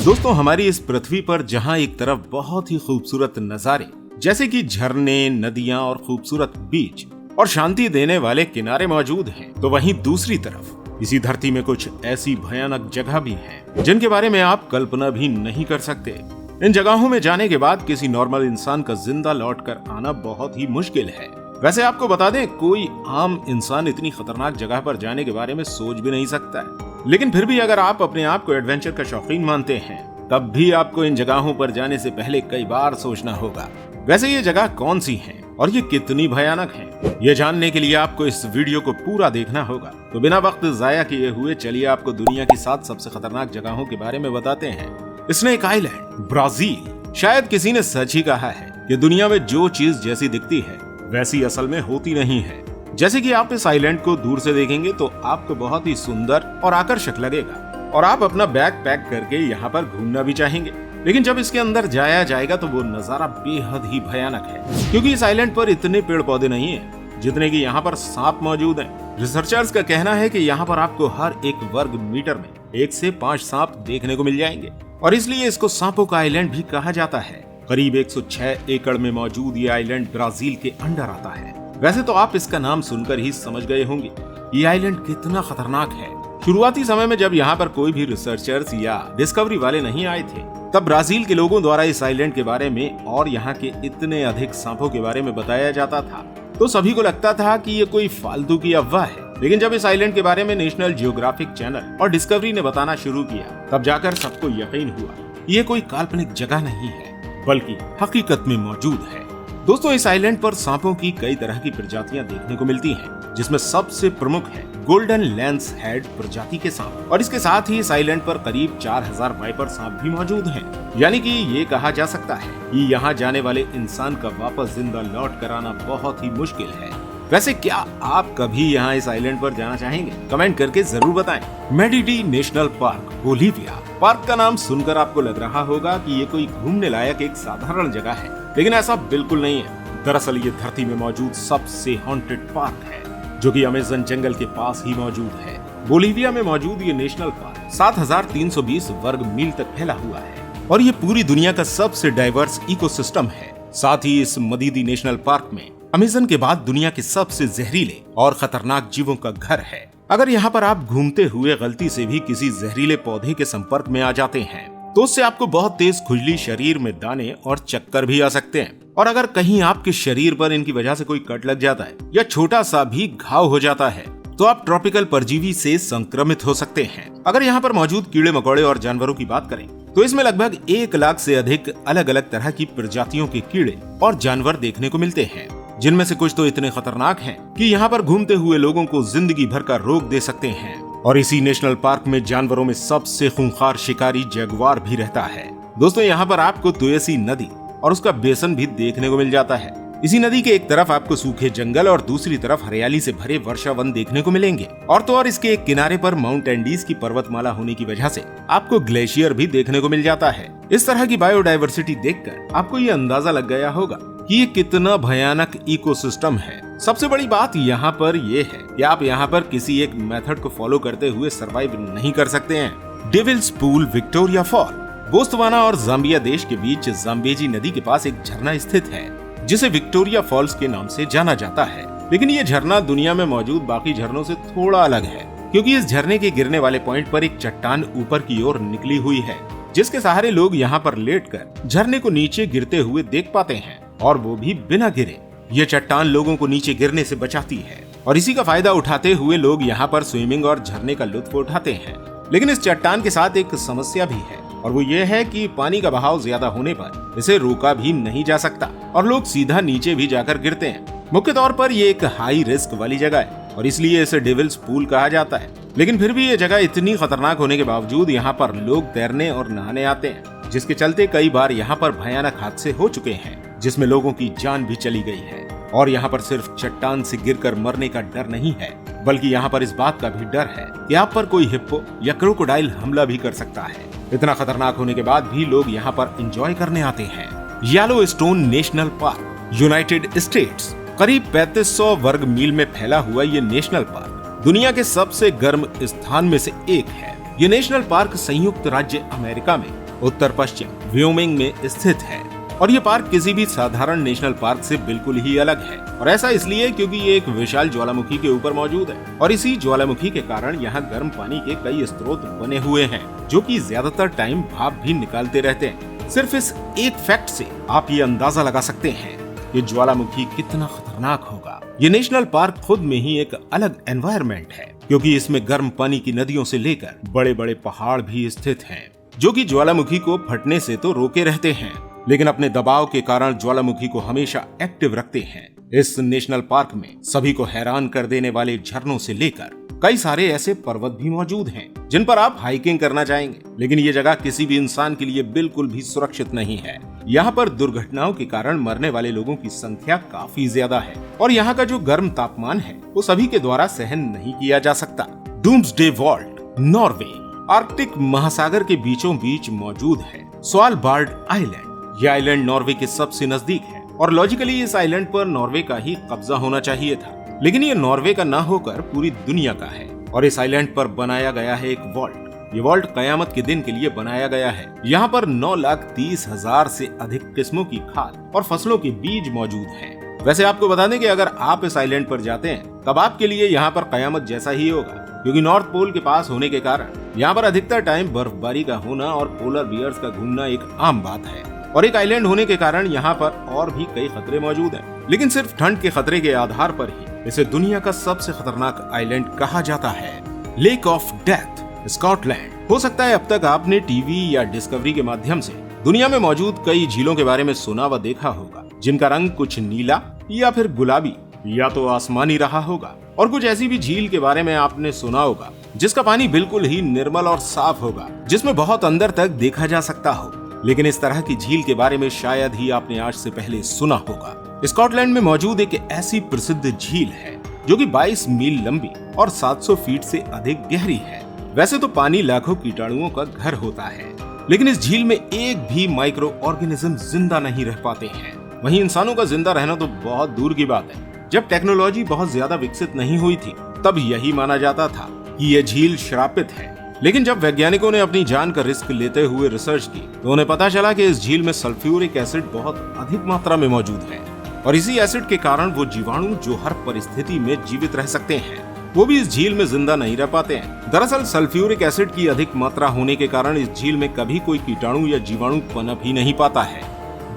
दोस्तों, हमारी इस पृथ्वी पर जहां एक तरफ बहुत ही खूबसूरत नजारे जैसे कि झरने, नदियां और खूबसूरत बीच और शांति देने वाले किनारे मौजूद हैं, तो वहीं दूसरी तरफ इसी धरती में कुछ ऐसी भयानक जगह भी हैं जिनके बारे में आप कल्पना भी नहीं कर सकते। इन जगहों में जाने के बाद किसी नॉर्मल इंसान का जिंदा लौट कर आना बहुत ही मुश्किल है। वैसे आपको बता दें, कोई आम इंसान इतनी खतरनाक जगह पर जाने के बारे में सोच भी नहीं सकता है। लेकिन फिर भी अगर आप अपने आप को एडवेंचर का शौकीन मानते हैं, तब भी आपको इन जगहों पर जाने से पहले कई बार सोचना होगा। वैसे ये जगह कौन सी हैं और ये कितनी भयानक हैं, ये जानने के लिए आपको इस वीडियो को पूरा देखना होगा। तो बिना वक्त जाया किए हुए चलिए आपको दुनिया की 7 सबसे खतरनाक जगहों के बारे में बताते हैं। Snake island, Brazil. शायद किसी ने सच ही कहा है कि दुनिया में जो चीज जैसी दिखती है वैसी असल में होती नहीं है। जैसे कि आप इस आइलैंड को दूर से देखेंगे तो आपको बहुत ही सुंदर और आकर्षक लगेगा और आप अपना बैग पैक करके यहाँ पर घूमना भी चाहेंगे। लेकिन जब इसके अंदर जाया जाएगा तो वो नजारा बेहद ही भयानक है, क्योंकि इस आइलैंड पर इतने पेड़ पौधे नहीं है जितने की यहाँ पर सांप मौजूद हैं। रिसर्चर्स का कहना है कि यहाँ पर आपको हर 1 वर्ग मीटर में 1 से 5 सांप देखने को मिल जाएंगे और इसलिए इसको सांपों का आइलैंड भी कहा जाता है। करीब 106 एकड़ में मौजूद ये आइलैंड ब्राजील के अंडर आता है। वैसे तो आप इसका नाम सुनकर ही समझ गए होंगे ये आइलैंड कितना खतरनाक है। शुरुआती समय में जब यहाँ पर कोई भी रिसर्चर्स या डिस्कवरी वाले नहीं आए थे, तब ब्राजील के लोगों द्वारा इस आइलैंड के बारे में और यहाँ के इतने अधिक सांपों के बारे में बताया जाता था तो सभी को लगता था कि ये कोई फालतू की अफवाह है। लेकिन जब इस आइलैंड के बारे में नेशनल जियोग्राफिक चैनल और डिस्कवरी ने बताना शुरू किया, तब जाकर सबको यकीन हुआ ये कोई काल्पनिक जगह नहीं है बल्कि हकीकत में मौजूद है। दोस्तों, इस आइलैंड पर सांपों की कई तरह की प्रजातियां देखने को मिलती हैं, जिसमें सबसे प्रमुख है गोल्डन लैंस हेड प्रजाति के सांप और इसके साथ ही इस आइलैंड पर करीब 4000 वाइपर सांप भी मौजूद हैं। यानी कि ये कहा जा सकता है कि यहाँ जाने वाले इंसान का वापस जिंदा लौट कर आना बहुत ही मुश्किल है। वैसे क्या आप कभी यहाँ इस आइलैंड पर जाना चाहेंगे? कमेंट करके जरूर बताएं। मेडिटी नेशनल पार्क, बोलिविया। पार्क का नाम सुनकर आपको लग रहा होगा कि ये कोई घूमने लायक एक साधारण जगह है, लेकिन ऐसा बिल्कुल नहीं है। दरअसल ये धरती में मौजूद सबसे हॉन्टेड पार्क है, जो कि अमेज़न जंगल के पास ही मौजूद है। बोलिविया में मौजूद ये नेशनल पार्क 7320 वर्ग मील तक फैला हुआ है और ये पूरी दुनिया का सबसे डाइवर्स इकोसिस्टम है। साथ ही इस मदीदी नेशनल पार्क में अमेज़न के बाद दुनिया के सबसे जहरीले और खतरनाक जीवों का घर है। अगर यहाँ पर आप घूमते हुए गलती से भी किसी जहरीले पौधे के संपर्क में आ जाते हैं तो उससे आपको बहुत तेज खुजली, शरीर में दाने और चक्कर भी आ सकते हैं। और अगर कहीं आपके शरीर पर इनकी वजह से कोई कट लग जाता है या छोटा सा भी घाव हो जाता है तो आप ट्रॉपिकल परजीवी से संक्रमित हो सकते हैं। अगर यहाँ पर मौजूद कीड़े मकोड़े और जानवरों की बात करें तो इसमें लगभग 1 लाख से अधिक अलग अलग तरह की प्रजातियों के कीड़े और जानवर देखने को मिलते हैं, जिनमें से कुछ तो इतने खतरनाक हैं कि यहाँ पर घूमते हुए लोगों को जिंदगी भर का रोग दे सकते हैं। और इसी नेशनल पार्क में जानवरों में सबसे खूंखार शिकारी जगुआर भी रहता है। दोस्तों, यहाँ पर आपको तुलसी नदी और उसका बेसन भी देखने को मिल जाता है। इसी नदी के एक तरफ आपको सूखे जंगल और दूसरी तरफ हरियाली से भरे वर्षा वन देखने को मिलेंगे। और तो और इसके एक किनारे पर माउंट एंडीज की पर्वतमाला होने की वजह से आपको ग्लेशियर भी देखने को मिल जाता है। इस तरह की बायोडायवर्सिटी देखकर आपको ये अंदाजा लग गया होगा कि ये कितना भयानक इकोसिस्टम है। सबसे बड़ी बात यहाँ पर ये है कि आप यहाँ पर किसी एक मेथड को फॉलो करते हुए सरवाइव नहीं कर सकते हैं। Devil's Pool, Victoria Fall. Botswana और जाम्बिया देश के बीच जाम्बेजी नदी के पास एक झरना स्थित है जिसे विक्टोरिया फॉल्स के नाम से जाना जाता है। लेकिन ये झरना दुनिया में मौजूद बाकी झरनों से थोड़ा अलग है, क्योंकि इस झरने के गिरने वाले पॉइंट पर एक चट्टान ऊपर की ओर निकली हुई है, जिसके सहारे लोग यहाँ पर लेटकर झरने को नीचे गिरते हुए देख पाते हैं, और वो भी बिना गिरे। ये चट्टान लोगों को नीचे गिरने से बचाती है और इसी का फायदा उठाते हुए लोग यहाँ पर स्विमिंग और झरने का लुत्फ उठाते हैं। लेकिन इस चट्टान के साथ एक समस्या भी है और वो ये है कि पानी का बहाव ज्यादा होने पर इसे रोका भी नहीं जा सकता और लोग सीधा नीचे भी जाकर गिरते हैं। मुख्य तौर पर ये एक हाई रिस्क वाली जगह है और इसलिए इसे डेविल्स पूल कहा जाता है। लेकिन फिर भी ये जगह इतनी खतरनाक होने के बावजूद यहाँ पर लोग तैरने और नहाने आते हैं, जिसके चलते कई बार यहाँ पर भयानक हादसे हो चुके हैं जिसमें लोगों की जान भी चली गई है। और यहाँ पर सिर्फ चट्टान से गिरकर मरने का डर नहीं है, बल्कि यहाँ पर इस बात का भी डर है कि आप पर कोई हिप्पो या क्रोकोडाइल हमला भी कर सकता है। इतना खतरनाक होने के बाद भी लोग यहाँ पर एंजॉय करने आते हैं। Yellowstone national park, United states. करीब 3500 वर्ग मील में फैला हुआ ये नेशनल पार्क दुनिया के सबसे गर्म स्थान में से एक है। ये नेशनल पार्क संयुक्त राज्य अमेरिका में उत्तर पश्चिम व्योमिंग में स्थित है और ये पार्क किसी भी साधारण नेशनल पार्क से बिल्कुल ही अलग है। और ऐसा इसलिए क्योंकि ये एक विशाल ज्वालामुखी के ऊपर मौजूद है और इसी ज्वालामुखी के कारण यहाँ गर्म पानी के कई स्रोत बने हुए हैं जो कि ज्यादातर टाइम भाप भी निकालते रहते हैं। सिर्फ इस एक फैक्ट से आप ये अंदाजा लगा सकते हैं कि ज्वालामुखी कितना खतरनाक होगा। ये नेशनल पार्क खुद में ही एक अलग एनवायरनमेंट है क्योंकि इसमें गर्म पानी की नदियों से लेकर बड़े बड़े पहाड़ भी स्थित हैं जो कि ज्वालामुखी को फटने से तो रोके रहते हैं लेकिन अपने दबाव के कारण ज्वालामुखी को हमेशा एक्टिव रखते हैं। इस नेशनल पार्क में सभी को हैरान कर देने वाले झरनों से लेकर कई सारे ऐसे पर्वत भी मौजूद हैं जिन पर आप हाइकिंग करना चाहेंगे, लेकिन ये जगह किसी भी इंसान के लिए बिल्कुल भी सुरक्षित नहीं है। यहाँ पर दुर्घटनाओं के कारण मरने वाले लोगों की संख्या काफी ज्यादा है और यहाँ का जो गर्म तापमान है वो सभी के द्वारा सहन नहीं किया जा सकता। डूम्सडे वॉल्ट नॉर्वे आर्कटिक महासागर के बीचों बीच मौजूद है। स्वालबार्ड आइलैंड, ये आइलैंड नॉर्वे के सबसे नजदीक है और लॉजिकली इस आइलैंड पर नॉर्वे का ही कब्जा होना चाहिए था, लेकिन ये नॉर्वे का न होकर पूरी दुनिया का है और इस आइलैंड पर बनाया गया है एक वॉल्ट। ये वॉल्ट कयामत के दिन के लिए बनाया गया है। यहाँ पर 9,30,000 से अधिक किस्मों की खाद और फसलों के बीज मौजूद हैं। वैसे आपको बता दें कि अगर आप इस आइलैंड पर जाते हैं तब आपके लिए यहाँ पर कयामत जैसा ही होगा क्योंकि नॉर्थ पोल के पास होने के कारण यहाँ पर अधिकतर टाइम बर्फबारी का होना और पोलर बियर्स का घूमना एक आम बात है और एक आइलैंड होने के कारण यहाँ पर और भी कई खतरे मौजूद हैं, लेकिन सिर्फ ठंड के खतरे के आधार पर ही इसे दुनिया का सबसे खतरनाक आइलैंड कहा जाता है। Lake of death Scotland. हो सकता है अब तक आपने टीवी या डिस्कवरी के माध्यम से दुनिया में मौजूद कई झीलों के बारे में सुना व देखा होगा जिनका रंग कुछ नीला या फिर गुलाबी या तो आसमानी रहा होगा और कुछ ऐसी भी झील के बारे में आपने सुना होगा जिसका पानी बिल्कुल ही निर्मल और साफ होगा जिसमें बहुत अंदर तक देखा जा सकता हो, लेकिन इस तरह की झील के बारे में शायद ही आपने आज से पहले सुना होगा। स्कॉटलैंड में मौजूद एक ऐसी प्रसिद्ध झील है जो कि 22 मील लंबी और 700 फीट से अधिक गहरी है। वैसे तो पानी लाखों कीटाणुओं का घर होता है, लेकिन इस झील में एक भी माइक्रो ऑर्गेनिज्म जिंदा नहीं रह पाते हैं। वहीं इंसानों का जिंदा रहना तो बहुत दूर की बात है। जब टेक्नोलॉजी बहुत ज्यादा विकसित नहीं हुई थी तब यही माना जाता था कि यह झील श्रापित है, लेकिन जब वैज्ञानिकों ने अपनी जान का रिस्क लेते हुए रिसर्च की तो उन्हें पता चला कि इस झील में सल्फ्यूरिक एसिड बहुत अधिक मात्रा में मौजूद है और इसी एसिड के कारण वो जीवाणु जो हर परिस्थिति में जीवित रह सकते हैं वो भी इस झील में जिंदा नहीं रह पाते हैं। दरअसल सल्फ्यूरिक एसिड की अधिक मात्रा होने के कारण इस झील में कभी कोई कीटाणु या जीवाणु पनप ही नहीं पाता है।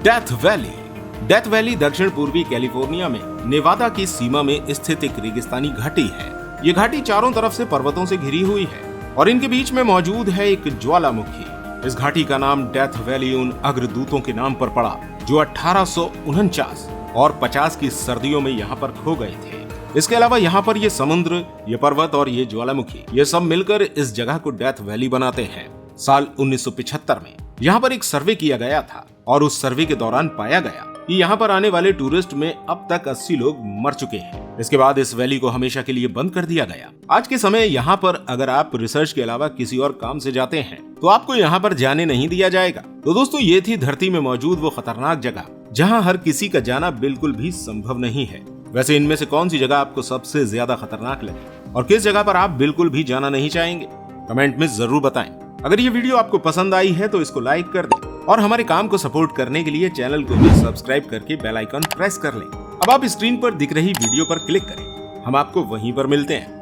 Death valley. डेथ वैली दक्षिण पूर्वी कैलिफोर्निया में नेवादा की सीमा में स्थित एक रेगिस्तानी घाटी है। ये घाटी चारों तरफ से पर्वतों से घिरी हुई है और इनके बीच में मौजूद है एक ज्वालामुखी। इस घाटी का नाम डेथ वैली उन अग्रदूतों के नाम पर पड़ा जो 1849 और 50 की सर्दियों में यहाँ पर खो गए थे। इसके अलावा यहाँ पर ये समुद्र, ये पर्वत और ये ज्वालामुखी ये सब मिलकर इस जगह को डेथ वैली बनाते हैं। साल 1975 में यहाँ पर एक सर्वे किया गया था और उस सर्वे के दौरान पाया गया कि यहाँ पर आने वाले टूरिस्ट में अब तक 80 लोग मर चुके हैं। इसके बाद इस वैली को हमेशा के लिए बंद कर दिया गया। आज के समय यहाँ पर अगर आप रिसर्च के अलावा किसी और काम से जाते हैं तो आपको यहाँ पर जाने नहीं दिया जाएगा। तो दोस्तों ये थी धरती में मौजूद वो खतरनाक जगह जहाँ हर किसी का जाना बिल्कुल भी संभव नहीं है। वैसे इनमें से कौन सी जगह आपको सबसे ज्यादा खतरनाक लगी और किस जगह पर आप बिल्कुल भी जाना नहीं चाहेंगे, कमेंट में जरूर बताएं। अगर ये वीडियो आपको पसंद आई है तो इसको लाइक कर दें और हमारे काम को सपोर्ट करने के लिए चैनल को भी सब्सक्राइब करके बेल आइकन प्रेस कर लें। अब आप स्क्रीन पर दिख रही वीडियो पर क्लिक करें, हम आपको वहीं पर मिलते हैं।